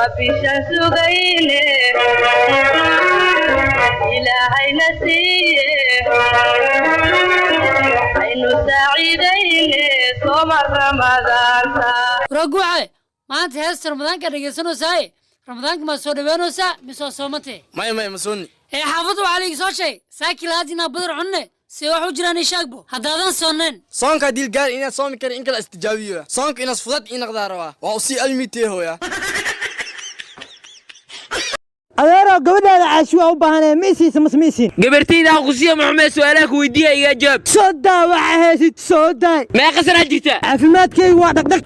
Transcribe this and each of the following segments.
وبيشان سوغيني إلهي نسيه عينو سعيديني صوم رمضان رجوعي ما أنت هست رمضان كان يجسنو ساي رمضان كما سودبانو سا مسوا صومتي ما مسوني إيه حافظوا عليك صوت شيء ساكي لازم بدر عنه سيوحو جراني شاقبو هدادان سونين صونك ديل قال إنا صومي كان إنك الاستجابية صونك إنا صفضت إنا غداروا وأوصي الميتيه يا adeero gabadhaada caashi waa u baahanee miisiisa mas miisiin gabartayda qusiya maxamed su'aalaha weydiiya iga jawaab soo daa waxa haysid soo daay meeqa sana jirta caafimaadkaygu waa dhaqdhaq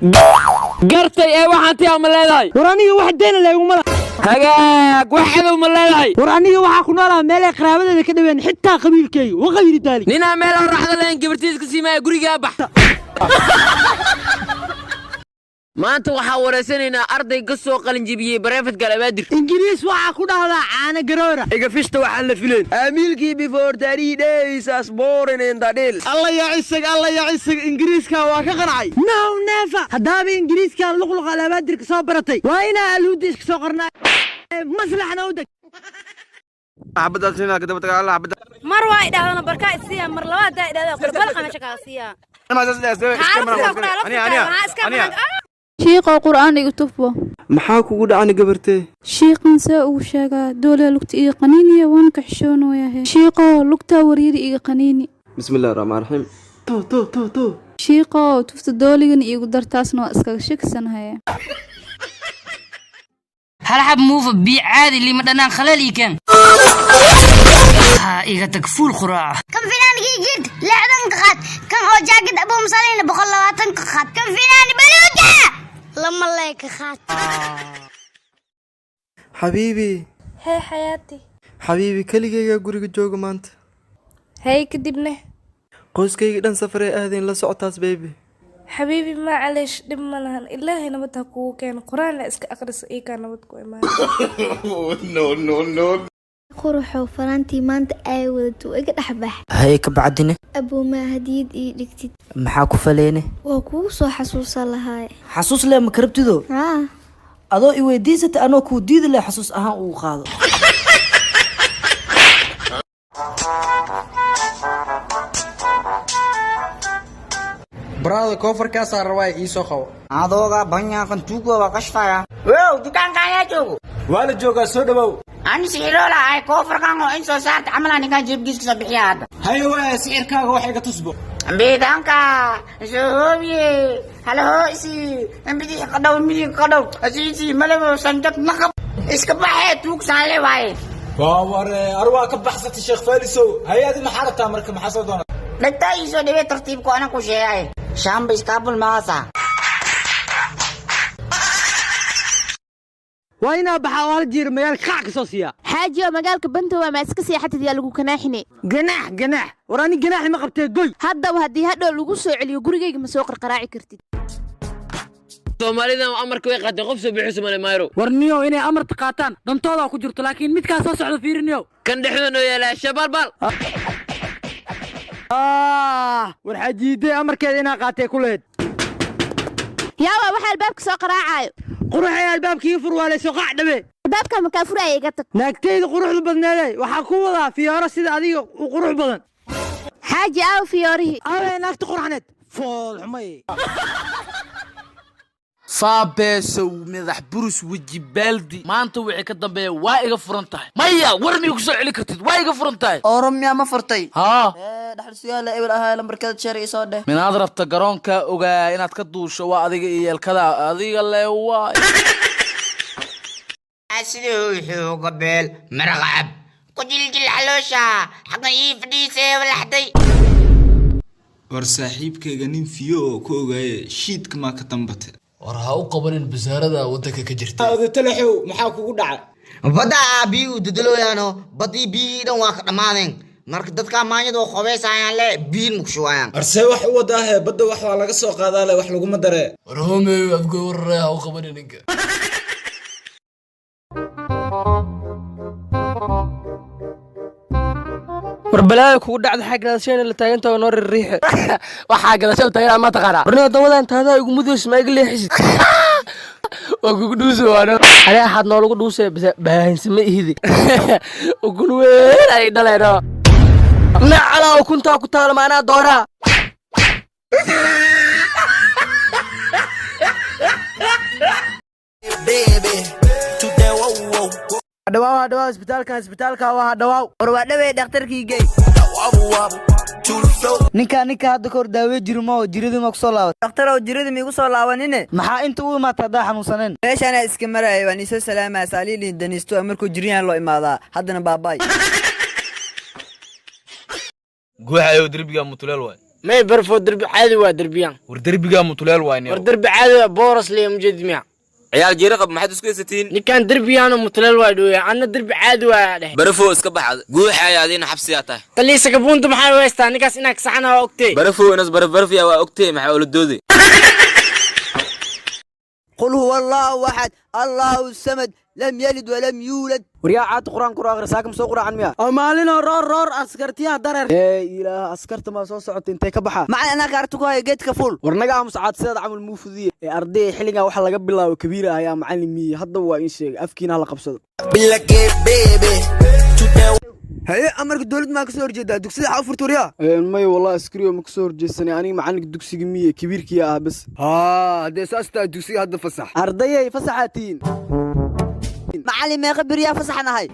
gartay ee waxaan tii ma leedahay war aniga wax deena leeguma laha hagaag waxaad ma leedahay war aniga waxaa ku noolaa meel ay qaraabadeeda ka dhaween xitaa qabiilkayga waa qayri daali ninaa meel aan raaxda leen gabartiis ka siimay guriga baxta maanta waxaa wareysanaynaa arday ka soo qalin jibiyay brevet galabaadir ingiriis waxaa ku dhahdaa caana garoora iga fishta waxaan la filayn aamiilkii before 30 days as born in the deal alla ya isag ingiriiska waa ka qancay no never hadaba ingiriiskan luqluq galabaadir ka soo baratay waa inaa aluudi iska soo qornaa maslaxna u dag حبدتنا كده بتقال حبد مر واحد هذا بركة السيا مر لواحد هذا قربل خمسة كاسيا ما تسلي أنا شيقة قرآن يكتبه maxaa kugu dhacay gabartay شيقان سا uu sheegaa doole lugta iyo qaniiniya waan ka xishoonayaa shiiqo lugta wariyada iyo qaniini bismillaahir rahmaanir rahiim to shiiqo tufta dooligan igu dartaasna iska shaksanahay هل حب موف بي عادي اللي مدنا خلالي كان إيجا تكفول خراع كم فينا جد لا تنقخت كم هو جاكد أبو مصلين بخلا تنقخت كم فينا بلوجة لما الله يكخت حبيبي هاي حياتي حبيبي كليغا guriga jooga maanta هاي كدبنا qoyskayga dhan safar ay aadeen la socotaas baby حبيبي ما عليش دم لهن إلهي نبتها كوكين قرآن لا إسك أقرص إيكا نبتكو إيمان نو قروحو فرانتي مانت أيودو إيقا أحبح هاي كبعدنا أبو ما هديد إيدكتid maxaa ku faleene وكو soo xasuusan lahaay xasuus leh ma karabtido adoo i weydiisata anoo ku diidi leh xasuus ahaan uu qaado برادر كوفر كاسر رواي إيسو خو adooga banyaaqan tuugo waa qashfaya wow dukaanka ayaa joogo waa la joogaa soo dhawow aan siiroola ay koofarkan oo in soo saarta amalan ninkan jeebkiisa bixiya hadda hayo waa sicirkaaga wax iga tusbo biidanka soobiye halo isi ambidi qadaw asisi malabo sanjad naqab iska baxay tuugsan le waay waaware arwaa ka baxsatay sheekh faaliso hay'adi ma xarata marka ma xasoo doona dhagtaa iso dhibe tartiibku ana ku sheegay shamba iskaabul maasa وين بحاول جير مجال خاك سوسيا حاجة مجالك بنت وما اسكسي حتى دي لغو كناحني جناح وراني جناح ما قبتي قوي هدا وهدي هدا لغو سو عليو غريغيga ma soo qarqaraaci kartid Soomaalida amarka way qaatay qof soo bixis ma mayro warniyo inay amar taqaataan dantooda ku jirto laakiin mid ka soo socdo fiiriniyo kan dhexdooda yeela shabaal bal war xajiide amarkeeda inaa qaatay ku leed yaaba waxa albaabka soo qaraacayo quruxay albaabkii furwaalay soo qac dhabe albaabka ma ka furaya iga tag naagtayda quruxdu badneeday waxa ku wadaa fiyooro sida adiga u qurux badan xaaji aw fiyoorihi awee naagta qurxaneed fool xumay saabeesow madax burus waji baaldi maanta wixii ka dambeeya waa iga furan tahay maya war mi ku soo celi kartid waa iga furan tahay oromya ma furtay haa dhaxal su'aal ay walaha lambarkada jeer ii soo dheh minaad rabta garoonka ogaa inaad ka duusho waa adiga iyo yeelkada adiga le waa asidoo wuxuu qabeel maraqab ku jiljil xaloosha xaqan ii fadhiisay walaxday war saaxiibkayga nin fiyo oo ku ogaayay shiidka ma ka tambate war ha u qabanin basaarada wadanka ka jirta aad talaxow maxaa kugu dhacay bada biyu dadalooyano badii biidan waa ka dhamaadeen marka dadka maanyada oo qobeysayaan le biin mukshuwayaan arsay wax u wadaahay badda wax waa laga soo qaadaa le wax lagu ma daree war hoomey abgo warray ha u qabanin ninka warbalaada kugu dhacda xag gaadashayna la taagan tahay noor riix waxa gaadashay taagan ma taqaana warna dawadan taada igu mudays ma iga leexisid وكوكدوسو وانا انا حد نولو كدوسه بس باهنسمه ايدي وكن وين اي دليرا نعلا وكنت كنت معنا دورها دواو اسبitaalka waa dawaaw war waa dhawey dhakhtarkii geey ninka hadda kor daawe jirmo jirida ma ku soo laabat dhakhtarow jirida ma igu soo laabanine maxaa inta uu imaata daa xanuunsaneen meeshaan iska maray waan isoo salaamaa saaliili danisto markuu jiriyaan loo imaadaa haddana baabay guuxayo darbiga mutuleel waay may barfo darbi caadi waa darbiyaan war darbiga mutuleel waay war darbi caadi waa booras leey mujadimiya ciyaal jeerqab maxaad isku haysatiin ninkan darbiyaano mutuleel waa dhooya anna darbi caadi waa dheh barafo iska baxad guuxayo adina xabsiga tahay taliisa kabuunta maxaa weystaa ninkaas inaad saxana waa ogtay barafo inas barafya waa ogtay maxaa ula doodi qul huwa allahu ahad allahu samad lam yalid wa lam yulad wariyaa caad quraan akhri saakam soo quraan miya maalino roor askartiya darar ilaah askarta ma soo socotay intee ka baxa macna ana kaartu ku hay geedka fuul warnaga aamus caad sida amal muufudiye arday xiliga waxa laga bilaabo kabiir ah ayaa macallimi hadda waa in sheeg afkiina la qabsado bilake baby haye amarka dawlad ma ka soo horjeedaa dugsiga waxa furturiya may wallahi askariyo ma ka soo horjeesanay aniga macallinka dugsiga miye kabiirkii ah bas hadee saasta dugsiga hadda fasax ardayay fasaxatiin معلم ما يخبر يا فصحنا هاي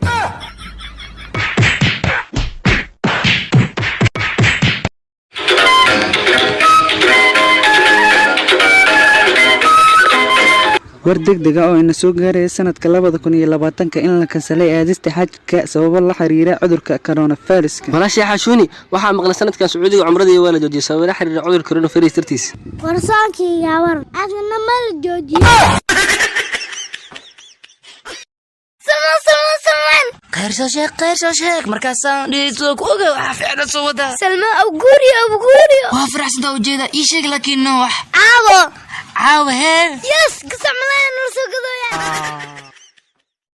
war degdeg ah oo ina soo gaaray sanadka 2020 in la kansalay aadista xajka sabab la xiriira cudurka coronavirus walaashay xashuuni waxa maqlay sanadka Sacuudiga umradii waa la joojiyay sabab la xiriira cudurka coronavirus dartiis warsaankii gaawar adna ma la joojiyay خير شو شيخ مركز ديسو كوغا وحافعنا صودا سلمى أبو غوريو وافرح صدا وجيدا إيشيك لكن نوح عاوة هي يس قسم ملايين نرسو قضو يعني